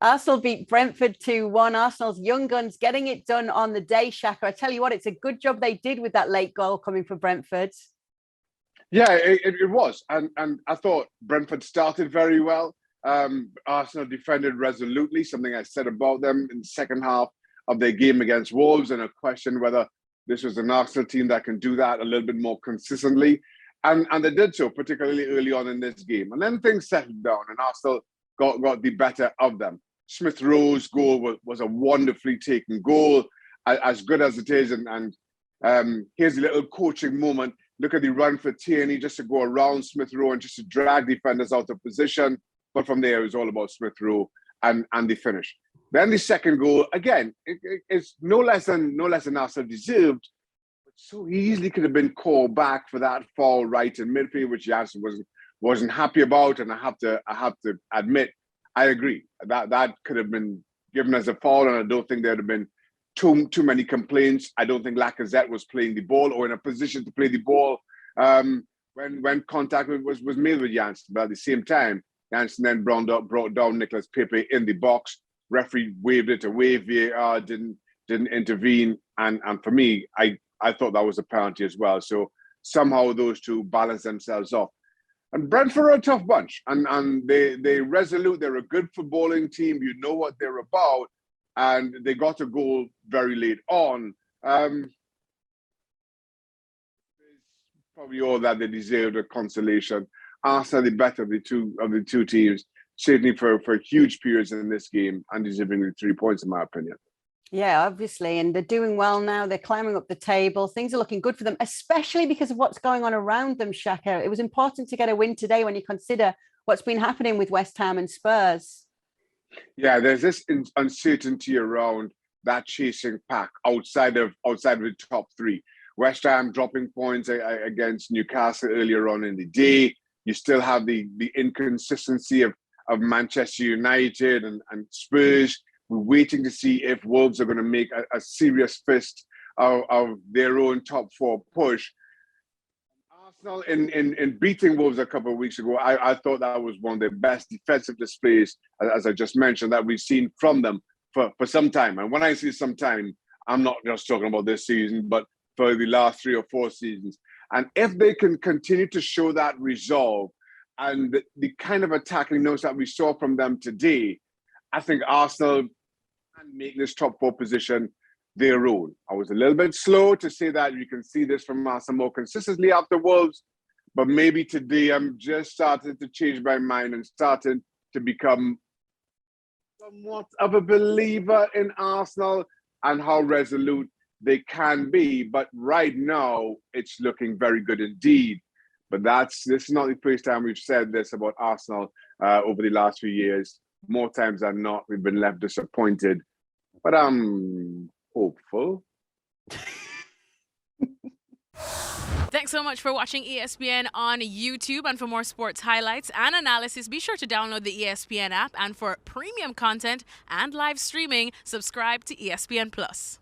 Arsenal beat Brentford 2-1. Arsenal's young guns getting it done on the day, Shaka. I tell you what, it's a good job they did with that late goal coming from Brentford. Yeah, it was. And I thought Brentford started very well. Arsenal defended resolutely, something I said about them in the second half of their game against Wolves, and a question whether this was an Arsenal team that can do that a little bit more consistently. And they did so, particularly early on in this game. And then things settled down, and Arsenal got the better of them. Smith Rowe's goal was a wonderfully taken goal, as good as it is. And here's a little coaching moment. Look at the run for Tierney just to go around Smith Rowe and just to drag defenders out of position. But from there, it was all about Smith Rowe and the finish. Then the second goal, again, it's no less than Arsenal deserved. But so easily could have been called back for that foul right in midfield, which Janssen wasn't happy about. And I have to admit, I agree that could have been given as a foul, and I don't think there'd have been too many complaints. I don't think Lacazette was playing the ball or in a position to play the ball when contact was made with Janssen. But at the same time, Janssen then brought down Nicolas Pepe in the box. Referee waved it away. VAR didn't intervene, and for me, I thought that was a penalty as well. So somehow those two balance themselves off. And Brentford are a tough bunch, and they resolute. They're a good footballing team. You know what they're about, and they got a goal very late on. Probably all that they deserved a consolation. Arsenal the better of the two teams, certainly for huge periods in this game, and deserving the 3 points in my opinion. Yeah, obviously. And they're doing well now. They're climbing up the table. Things are looking good for them, especially because of what's going on around them, Shaka. It was important to get a win today when you consider what's been happening with West Ham and Spurs. Yeah, there's this uncertainty around that chasing pack outside of the top three. West Ham dropping points against Newcastle earlier on in the day. You still have the inconsistency of Manchester United and Spurs. We're waiting to see if Wolves are going to make a serious fist of their own top four push. Arsenal, in beating Wolves a couple of weeks ago, I thought that was one of their best defensive displays, as I just mentioned, that we've seen from them for some time. And when I say some time, I'm not just talking about this season, but for the last 3 or 4 seasons. And if they can continue to show that resolve and the kind of attacking notes that we saw from them today, I think Arsenal can make this top 4 position their own. I was a little bit slow to say that. You can see this from Arsenal more consistently after Wolves, but maybe today I'm just starting to change my mind and starting to become somewhat of a believer in Arsenal and how resolute they can be. But right now, it's looking very good indeed. But this is not the first time we've said this about Arsenal over the last few years. More times than not, we've been left disappointed. But I'm hopeful. Thanks so much for watching ESPN on YouTube. And for more sports highlights and analysis, be sure to download the ESPN app. And for premium content and live streaming, subscribe to ESPN Plus.